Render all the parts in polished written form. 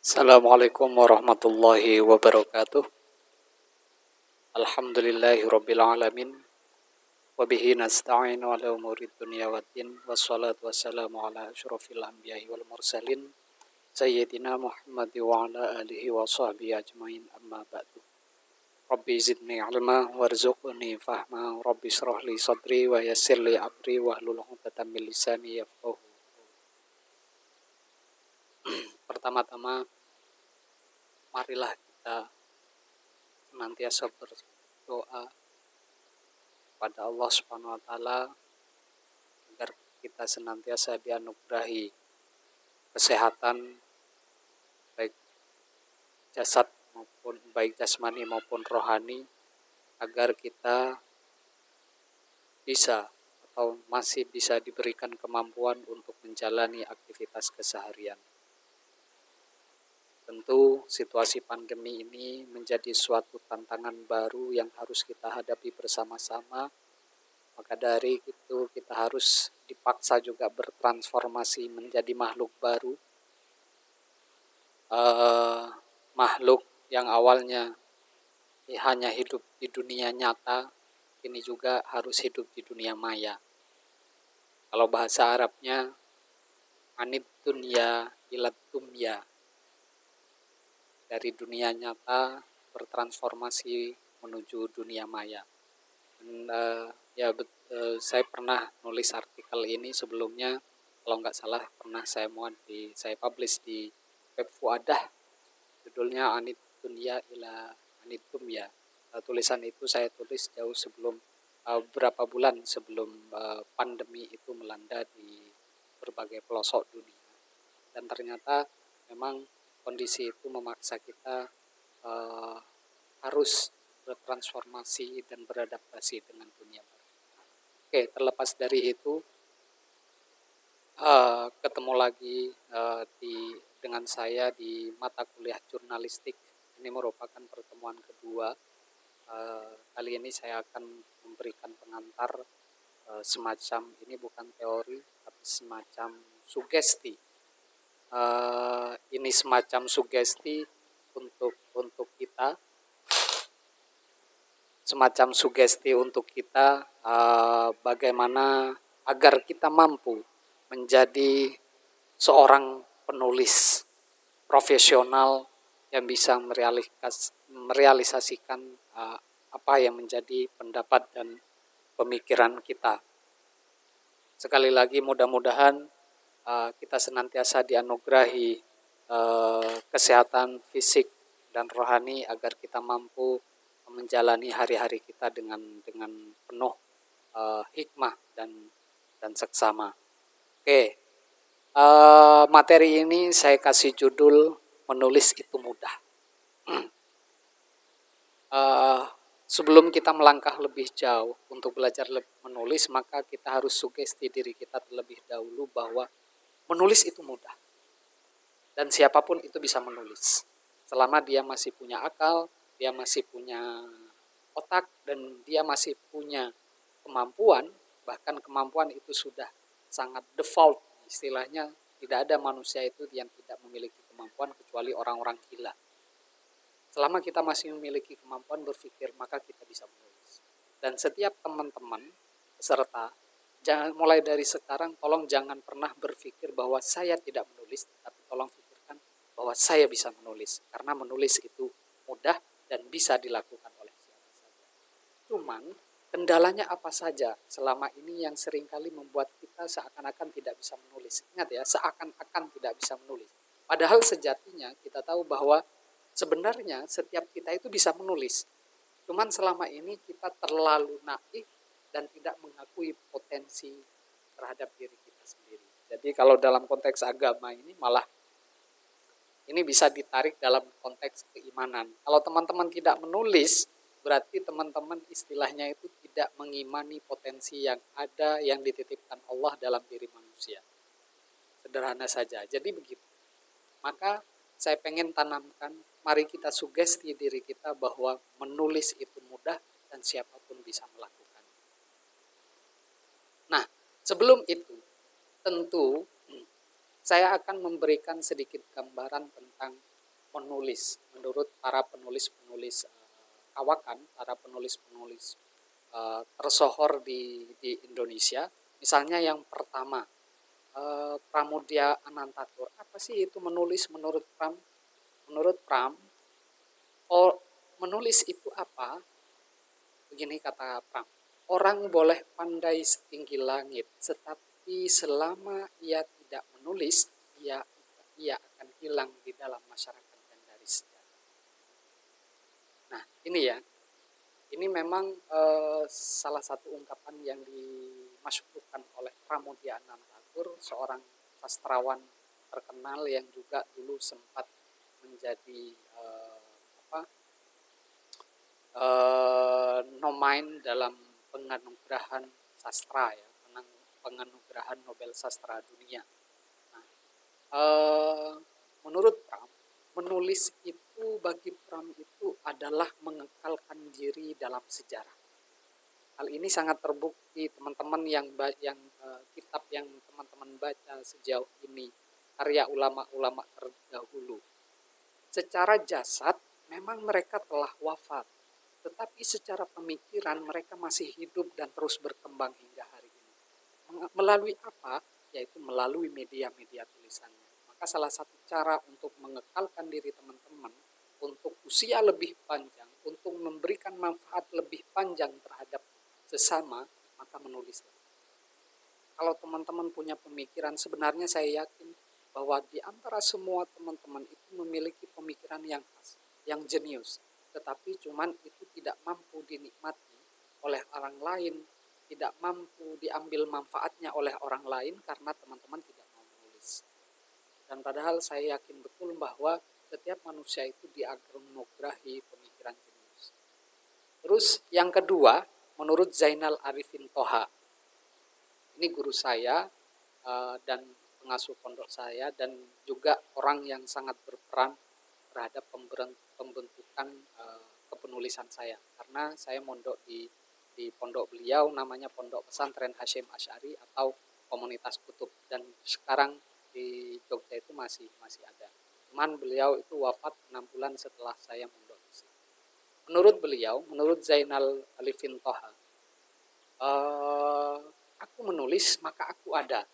Assalamualaikum warahmatullahi wabarakatuh. Alhamdulillahirabbil alamin wa bihi nasta'inu ala umurid dunya waddin wassalatu wassalamu ala asyrofil anbiya'i wal mursalin sayyidina Muhammad wa ala alihi wa sahbihi ajmain amma ba'du. Rabbi zidni ilma warzuqni fahma rabbi shrah li sadri wa yassir li amri wahlul 'uqdatam min lisani yafqahu. Pertama-tama marilah kita senantiasa berdoa pada Allah Subhanahu wa taala agar kita senantiasa dianugerahi kesehatan baik jasad maupun baik jasmani maupun rohani, agar kita bisa atau masih bisa diberikan kemampuan untuk menjalani aktivitas keseharian. Tentu situasi pandemi ini menjadi suatu tantangan baru yang harus kita hadapi bersama-sama. Maka dari itu kita harus dipaksa juga bertransformasi menjadi makhluk baru. Makhluk yang awalnya hanya hidup di dunia nyata, ini juga harus hidup di dunia maya. Kalau bahasa Arabnya, anid dunya ilad dumya. Dari dunia nyata bertransformasi menuju dunia maya. Dan, saya pernah nulis artikel ini sebelumnya, kalau nggak salah pernah saya publish di web Fuadah, judulnya Anid Dunya ila Anid Dumya. Tulisan itu saya tulis jauh sebelum beberapa bulan sebelum pandemi itu melanda di berbagai pelosok dunia. Dan ternyata memang kondisi itu memaksa kita harus bertransformasi dan beradaptasi dengan dunia baru. Oke, terlepas dari itu, ketemu lagi dengan saya di mata kuliah jurnalistik. Ini merupakan pertemuan kedua. Kali ini saya akan memberikan pengantar semacam, ini bukan teori, tapi semacam sugesti. Ini semacam sugesti untuk kita, bagaimana agar kita mampu menjadi seorang penulis profesional yang bisa merealisasikan apa yang menjadi pendapat dan pemikiran kita. Sekali lagi mudah-mudahan kita senantiasa dianugerahi kesehatan fisik dan rohani agar kita mampu menjalani hari-hari kita dengan penuh hikmah dan seksama. Oke, materi ini saya kasih judul menulis itu mudah. Sebelum kita melangkah lebih jauh untuk belajar menulis, maka kita harus sugesti diri kita terlebih dahulu bahwa menulis itu mudah. Dan siapapun itu bisa menulis. Selama dia masih punya akal, dia masih punya otak, dan dia masih punya kemampuan, bahkan kemampuan itu sudah sangat default. Istilahnya, tidak ada manusia itu yang tidak memiliki kemampuan kecuali orang-orang gila. Selama kita masih memiliki kemampuan berpikir, maka kita bisa menulis. Dan setiap teman-teman peserta, mulai dari sekarang, tolong jangan pernah berpikir bahwa saya tidak menulis, tapi tolong pikirkan bahwa saya bisa menulis. Karena menulis itu mudah dan bisa dilakukan oleh siapa saja. Cuman, kendalanya apa saja selama ini yang seringkali membuat kita seakan-akan tidak bisa menulis. Ingat ya, seakan-akan tidak bisa menulis. Padahal sejatinya kita tahu bahwa sebenarnya setiap kita itu bisa menulis. Cuman selama ini kita terlalu naif dan tidak mengakui potensi terhadap diri kita sendiri. Jadi kalau dalam konteks agama ini malah ini bisa ditarik dalam konteks keimanan. Kalau teman-teman tidak menulis, berarti teman-teman istilahnya itu tidak mengimani potensi yang ada yang dititipkan Allah dalam diri manusia. Sederhana saja. Jadi begitu. Maka saya pengen tanamkan, mari kita sugesti diri kita bahwa menulis itu mudah dan siapapun bisa melakukan. Nah, sebelum itu, tentu saya akan memberikan sedikit gambaran tentang menulis, menurut para penulis-penulis kawakan, para penulis-penulis tersohor di Indonesia. Misalnya yang pertama, Pramudia Anantatur. Apa sih itu menulis menurut Pram? Menurut Pram, menulis itu apa? Begini kata Pram. Orang boleh pandai setinggi langit, tetapi selama ia tidak menulis, ia akan hilang di dalam masyarakat dan dari sejarah. Nah, ini ya. Ini memang salah satu ungkapan yang dimasyhurkan oleh Pramudia Anantatur, seorang sastrawan terkenal yang juga dulu sempat menjadi nomain dalam penganugerahan sastra ya, penganugerahan Nobel Sastra Dunia. Nah, menurut Pram, menulis itu bagi Pram itu adalah mengekalkan diri dalam sejarah. Hal ini sangat terbukti teman-teman yang kitab yang teman-teman baca sejauh ini, karya ulama-ulama terdahulu. Secara jasad memang mereka telah wafat, tetapi secara pemikiran mereka masih hidup dan terus berkembang hingga hari ini. Melalui apa? Yaitu melalui media-media tulisannya. Maka salah satu cara untuk mengekalkan diri teman-teman untuk usia lebih panjang, untuk memberikan manfaat lebih panjang terhadap sesama, maka menulislah. Kalau teman-teman punya pemikiran, sebenarnya saya yakin bahwa di antara semua teman-teman itu memiliki pemikiran yang khas, yang jenius, tetapi cuman itu tidak mampu dinikmati oleh orang lain, tidak mampu diambil manfaatnya oleh orang lain karena teman-teman tidak mau menulis. Dan padahal saya yakin betul bahwa setiap manusia itu dianugerahi pemikiran jenius. Terus yang kedua, menurut Zainal Arifin Toha, ini guru saya dan pengasuh pondok saya dan juga orang yang sangat berperan terhadap pembentukan kepenulisan saya, karena saya mondok di pondok beliau, namanya Pondok Pesantren Hasyim Asy'ari atau Komunitas Kutub, dan sekarang di Jogja itu masih ada. Cuman beliau itu wafat 6 bulan setelah saya mondok di sini. Menurut beliau, menurut Zainal Arifin Toha, aku menulis maka aku ada.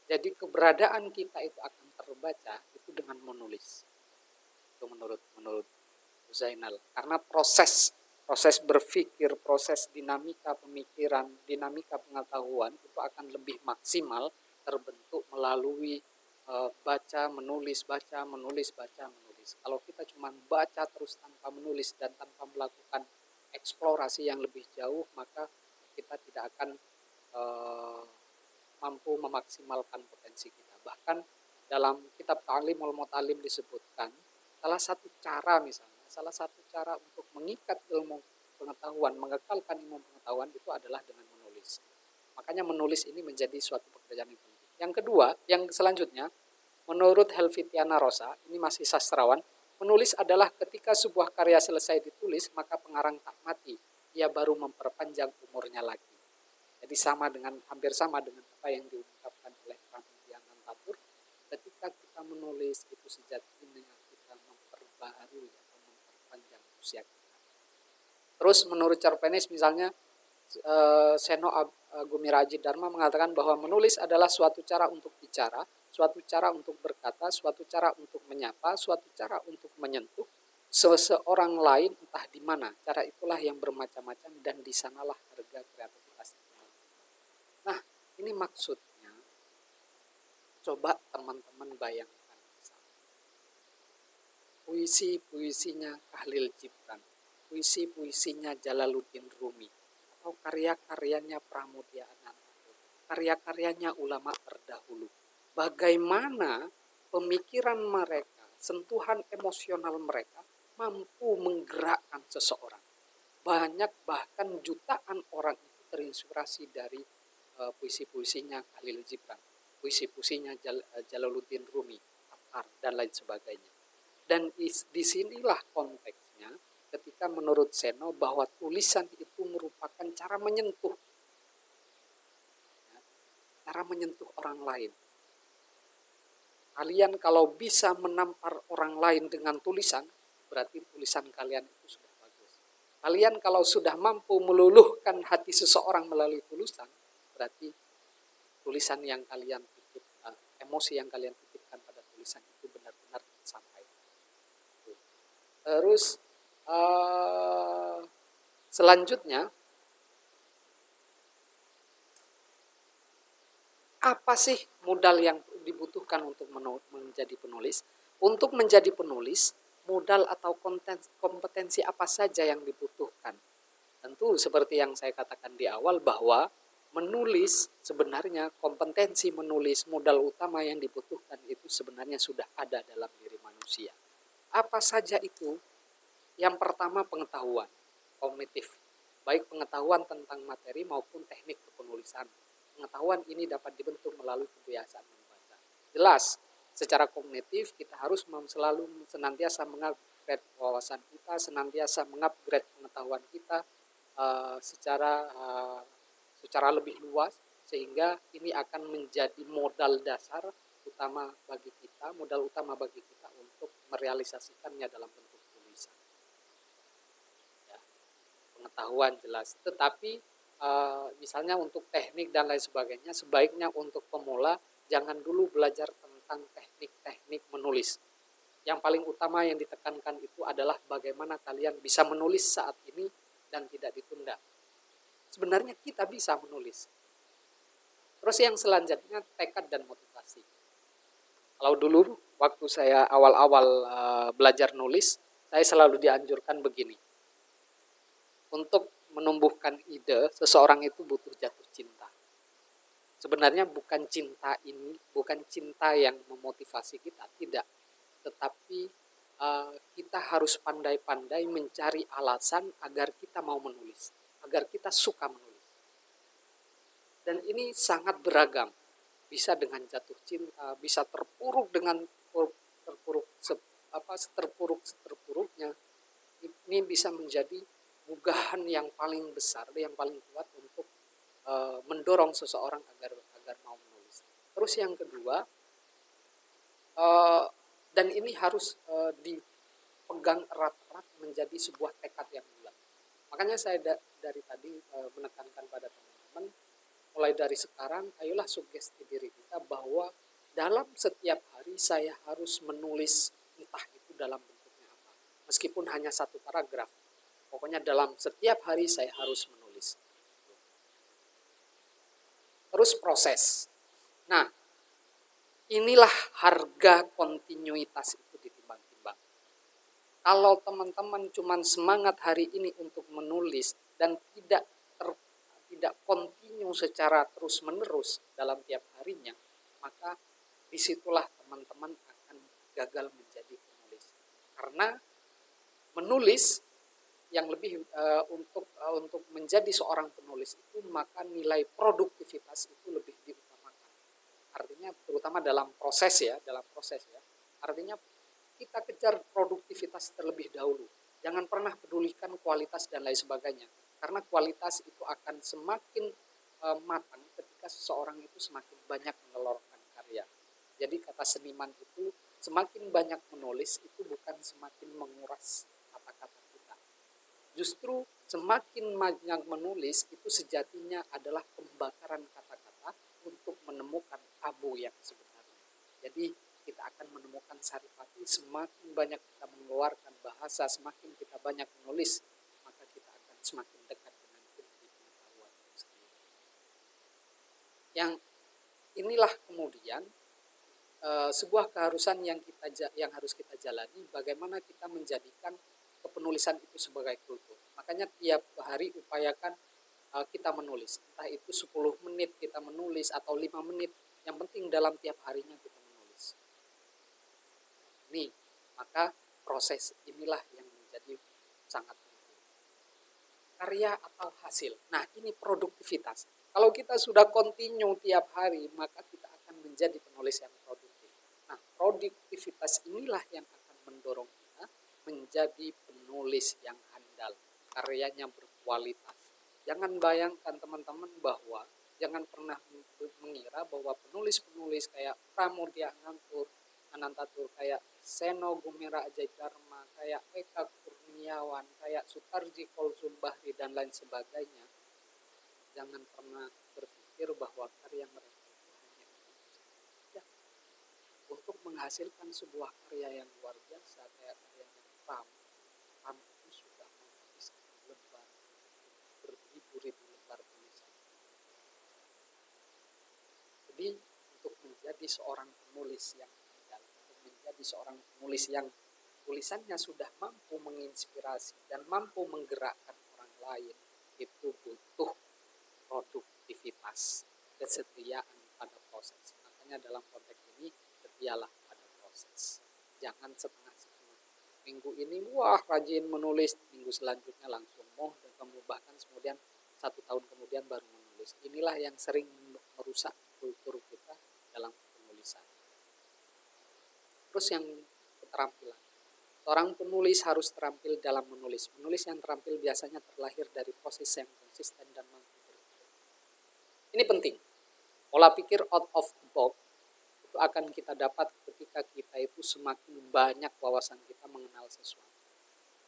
Jadi keberadaan kita itu akan terbaca itu dengan menulis. Itu menurut Zainal. Karena proses berpikir, proses dinamika pemikiran, dinamika pengetahuan itu akan lebih maksimal terbentuk melalui baca, menulis, baca, menulis, baca, menulis. Kalau kita cuma baca terus tanpa menulis dan tanpa melakukan eksplorasi yang lebih jauh, maka kita tidak akan mampu memaksimalkan potensi kita. Bahkan dalam kitab Ta'limul Muta'allim disebutkan salah satu cara untuk mengikat ilmu pengetahuan, mengekalkan ilmu pengetahuan itu adalah dengan menulis. Makanya menulis ini menjadi suatu pekerjaan yang penting. Yang kedua, yang selanjutnya, menurut Helvitiana Rosa, ini masih sastrawan, menulis adalah ketika sebuah karya selesai ditulis, maka pengarang tak mati, ia baru memperpanjang umurnya lagi. Jadi hampir sama dengan apa yang diungkapkan oleh Pramudia Anantatur, ketika kita menulis itu sejatinya kita memperbaharui atau memperpanjang usia kita. Terus menurut Cerpenis misalnya, Seno Gumiraji Dharma mengatakan bahwa menulis adalah suatu cara untuk bicara, suatu cara untuk berkata, suatu cara untuk menyapa, suatu cara untuk menyentuh seseorang lain entah di mana. Cara itulah yang bermacam-macam dan di sanalah harga kreativitas. Nah, ini maksudnya coba teman-teman bayangkan puisi-puisinya Khalil Gibran, puisi-puisinya Jalaluddin Rumi, atau karya-karyanya Pramudia Anantatur, karya-karyanya ulama terdahulu. Bagaimana pemikiran mereka, sentuhan emosional mereka mampu menggerakkan seseorang. Banyak bahkan jutaan orang itu terinspirasi dari puisi-puisinya Khalil Gibran, puisi-puisinya Jalaluddin Rumi, Attar, dan lain sebagainya. Dan disinilah konteksnya ketika menurut Seno bahwa tulisan itu merupakan cara menyentuh orang lain. Kalian kalau bisa menampar orang lain dengan tulisan, berarti tulisan kalian itu sudah bagus. Kalian kalau sudah mampu meluluhkan hati seseorang melalui tulisan, berarti tulisan yang kalian titipkan, emosi yang kalian titipkan pada tulisan itu benar-benar tersampaikan. Terus selanjutnya, apa sih modal yang dibutuhkan untuk menjadi penulis? Untuk menjadi penulis, modal atau kompetensi apa saja yang dibutuhkan? Tentu seperti yang saya katakan di awal bahwa menulis sebenarnya kompetensi menulis, modal utama yang dibutuhkan itu sebenarnya sudah ada dalam diri manusia. Apa saja itu? Yang pertama pengetahuan kognitif, baik pengetahuan tentang materi maupun teknik kepenulisan. Pengetahuan ini dapat dibentuk melalui kebiasaan membaca. Jelas, secara kognitif kita harus selalu senantiasa mengupgrade wawasan kita, senantiasa mengupgrade pengetahuan kita secara lebih luas, sehingga ini akan menjadi modal dasar utama bagi kita, modal utama bagi kita untuk merealisasikannya dalam bentuk tulisan. Ya, pengetahuan jelas, tetapi misalnya untuk teknik dan lain sebagainya, sebaiknya untuk pemula jangan dulu belajar tentang teknik-teknik menulis. Yang paling utama yang ditekankan itu adalah bagaimana kalian bisa menulis saat ini dan tidak ditunda. Sebenarnya kita bisa menulis. Terus yang selanjutnya tekad dan motivasi. Kalau dulu waktu saya awal-awal belajar nulis, saya selalu dianjurkan begini. Untuk menumbuhkan ide, seseorang itu butuh jatuh cinta. Sebenarnya bukan cinta yang memotivasi kita, tidak. Tetapi kita harus pandai-pandai mencari alasan agar kita mau menulis, agar kita suka menulis. Dan ini sangat beragam. Bisa dengan jatuh cinta, bisa terpuruk dengan seterpuruknya. Ini bisa menjadi unggahan yang paling besar, yang paling kuat untuk mendorong seseorang agar mau menulis. Terus yang kedua, dan ini harus dipegang erat-erat menjadi sebuah tekad yang bulat. Makanya saya dari tadi menekankan pada teman-teman, mulai dari sekarang, ayolah sugesti diri kita bahwa dalam setiap hari saya harus menulis, entah itu dalam bentuknya apa. Meskipun hanya satu paragraf, pokoknya dalam setiap hari saya harus menulis. Terus proses. Nah, inilah harga kontinuitas itu ditimbang-timbang. Kalau teman-teman cuma semangat hari ini untuk menulis dan tidak kontinu secara terus-menerus dalam tiap harinya, maka disitulah teman-teman akan gagal menjadi penulis. Karena menulis yang lebih untuk menjadi seorang penulis itu, maka nilai produktivitas itu lebih diutamakan. Artinya terutama dalam proses ya. Artinya kita kejar produktivitas terlebih dahulu. Jangan pernah pedulikan kualitas dan lain sebagainya. Karena kualitas itu akan semakin matang ketika seseorang itu semakin banyak mengeluarkan karya. Jadi kata seniman itu, semakin banyak menulis itu bukan semakin menguras kata-kata kita. Justru semakin banyak menulis itu sejatinya adalah pembakaran kata-kata untuk menemukan abu yang sebenarnya. Jadi kita akan menemukan saripati, semakin banyak kita mengeluarkan bahasa, semakin kita banyak menulis, maka kita akan semakin dekat dengan inti pengetahuan itu sendiri. Yang inilah kemudian sebuah keharusan yang harus kita jalani, bagaimana kita menjadikan kepenulisan itu sebagai kultur. Makanya tiap hari upayakan kita menulis. Entah itu 10 menit kita menulis atau 5 menit. Yang penting dalam tiap harinya kita menulis. Nih, maka proses inilah yang menjadi sangat penting. Karya atau hasil. Nah, ini produktivitas. Kalau kita sudah kontinu tiap hari, maka kita akan menjadi penulis yang produktif. Nah, produktivitas inilah yang akan mendorong kita menjadi penulis yang handal, karyanya berkualitas. Jangan bayangkan teman-teman bahwa, jangan pernah mengira bahwa penulis-penulis kayak Pramudia Angantur, Anantatur, kayak Seno Gumira Ajaib Dharma, kayak Eka Kurniawan, kayak Sutarji Kolsumbahri dan lain sebagainya, jangan pernah berpikir bahwa karya mereka itu hanya ya, untuk menghasilkan sebuah karya yang luar biasa kayak karyanya Trump. Trump itu sudah menghabiskan lembar beribu-ribu lembar tulisan. Jadi untuk menjadi seorang penulis yang andal, untuk menjadi seorang penulis yang tulisannya sudah mampu menginspirasi dan mampu menggerakkan orang lain, itu butuh produktivitas, kesetiaan pada proses. Makanya dalam konteks ini, setialah pada proses. Jangan setengah-setengah. Minggu ini, wah rajin menulis, minggu selanjutnya langsung dan kamu bahkan kemudian 1 tahun kemudian baru menulis. Inilah yang sering merusak kultur kita dalam penulisan. Terus yang keterampilan. Seorang penulis harus terampil dalam menulis. Menulis yang terampil biasanya terlahir dari proses yang konsisten dan mampu berpikir. Ini penting. Pola pikir out of the box itu akan kita dapat ketika kita itu semakin banyak wawasan kita mengenal sesuatu.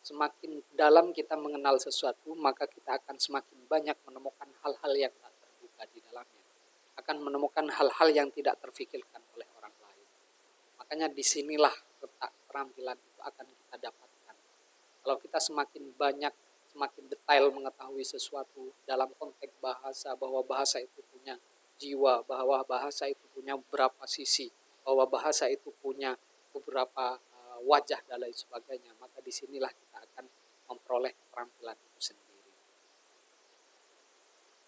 Semakin dalam kita mengenal sesuatu, maka kita akan semakin banyak menemukan hal-hal yang tak terduga di dalamnya. Akan menemukan hal-hal yang tidak terfikirkan oleh orang lain. Makanya disinilah letak keterampilan itu akan kita dapatkan. Kalau kita semakin banyak, semakin detail mengetahui sesuatu dalam konteks bahasa, bahwa bahasa itu punya jiwa, bahwa bahasa itu punya beberapa sisi, bahwa bahasa itu punya beberapa wajah dan lain sebagainya, maka disinilah kita akan memperoleh keterampilan itu sendiri.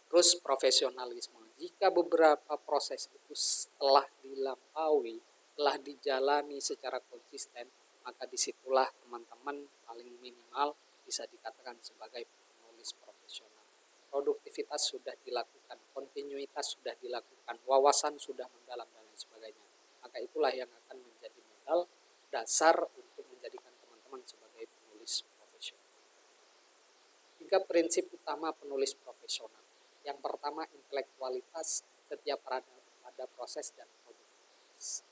Terus profesionalisme. Jika beberapa proses itu telah dilampaui, telah dijalani secara konsisten, maka disitulah teman-teman paling minimal bisa dikatakan sebagai penulis profesional. Produktivitas sudah dilakukan, kontinuitas sudah dilakukan, wawasan sudah mendalam dan lain sebagainya. Maka itulah yang akan menjadi modal dasar untuk menjadikan teman-teman sebagai penulis profesional. 3 prinsip utama penulis profesional. Yang pertama, intelektualitas setiap pada proses dan produktivitas.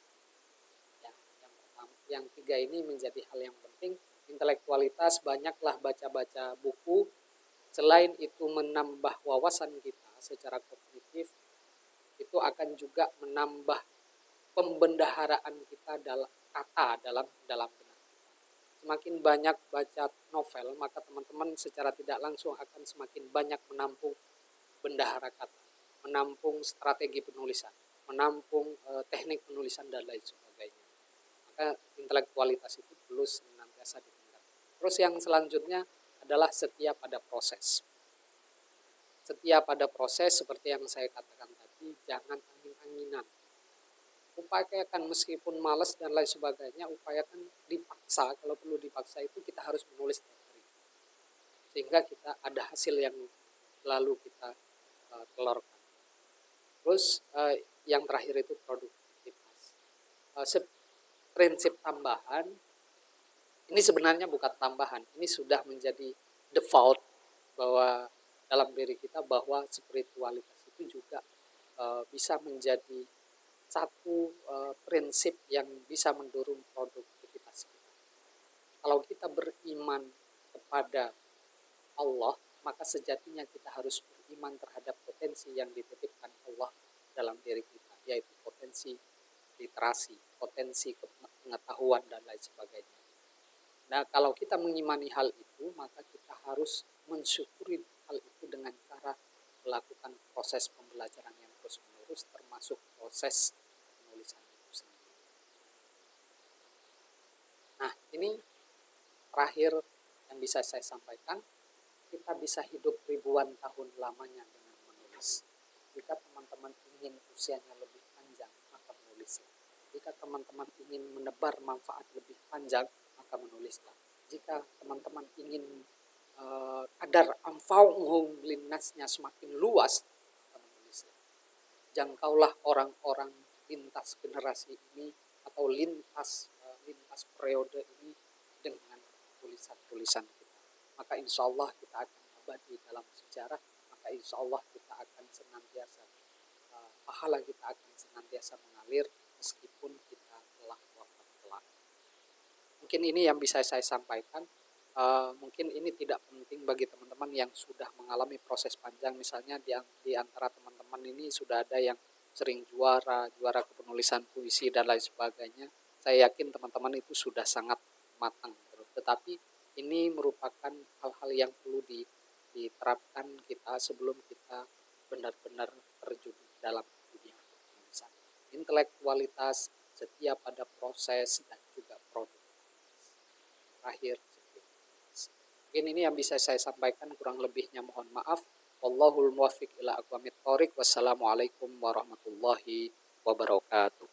Yang 3 ini menjadi hal yang penting. Intelektualitas, banyaklah baca-baca buku. Selain itu menambah wawasan kita secara kognitif, itu akan juga menambah pembendaharaan kita dalam kata dalam benak kita. Semakin banyak baca novel, maka teman-teman secara tidak langsung akan semakin banyak menampung bendahara kata, menampung strategi penulisan, menampung teknik penulisan dan lain sebagainya. Maka intelektualitas itu perlu senantiasa ditingkatkan. Terus yang selanjutnya adalah setia pada proses. Setia pada proses seperti yang saya katakan tadi, jangan angin-anginan. Upayakan meskipun malas dan lain sebagainya, upayakan dipaksa, kalau perlu dipaksa itu kita harus menulis setiap hari. Sehingga kita ada hasil yang lalu kita telurkan. Terus yang terakhir itu produktivitas. Prinsip tambahan, ini sebenarnya bukan tambahan, ini sudah menjadi default bahwa dalam diri kita bahwa spiritualitas itu juga bisa menjadi satu prinsip yang bisa mendorong produktivitas kita. Kalau kita beriman kepada Allah, maka sejatinya kita harus beriman terhadap potensi yang dititipkan Allah dalam diri kita, yaitu potensi literasi, potensi pengetahuan dan lain sebagainya. Nah, kalau kita mengimani hal itu, maka kita harus mensyukuri hal itu dengan cara melakukan proses pembelajaran yang terus-menerus, termasuk proses penulisan itu sendiri. Nah, ini terakhir yang bisa saya sampaikan. Kita bisa hidup ribuan tahun lamanya dengan menulis. Jika teman-teman ingin usianya lebih panjang, maka menulislah. Jika teman-teman ingin menebar manfaat lebih panjang, maka menulislah. Jika teman-teman ingin kadar anfa'uhum linnasnya semakin luas, maka menulislah. Jangkaulah orang-orang lintas generasi ini atau lintas periode ini dengan tulisan-tulisan kita. Maka insya Allah kita akan abadi dalam sejarah, maka insya Allah kita akan senantiasa, pahala kita akan senantiasa mengalir meskipun kita telah wafat. Mungkin ini yang bisa saya sampaikan. Mungkin ini tidak penting bagi teman-teman yang sudah mengalami proses panjang, misalnya di antara teman-teman ini sudah ada yang sering juara kepenulisan puisi dan lain sebagainya. Saya yakin teman-teman itu sudah sangat matang. Tetapi ini merupakan hal-hal yang perlu diterapkan kita sebelum kita benar-benar terjun dalam dunia penulisan. Intelektualitas, setia pada proses, dan juga produk. Terakhir, mungkin ini yang bisa saya sampaikan, kurang lebihnya mohon maaf. Wallahul muwaffiq ila aqwamit thoriq. Wassalamualaikum warahmatullahi wabarakatuh.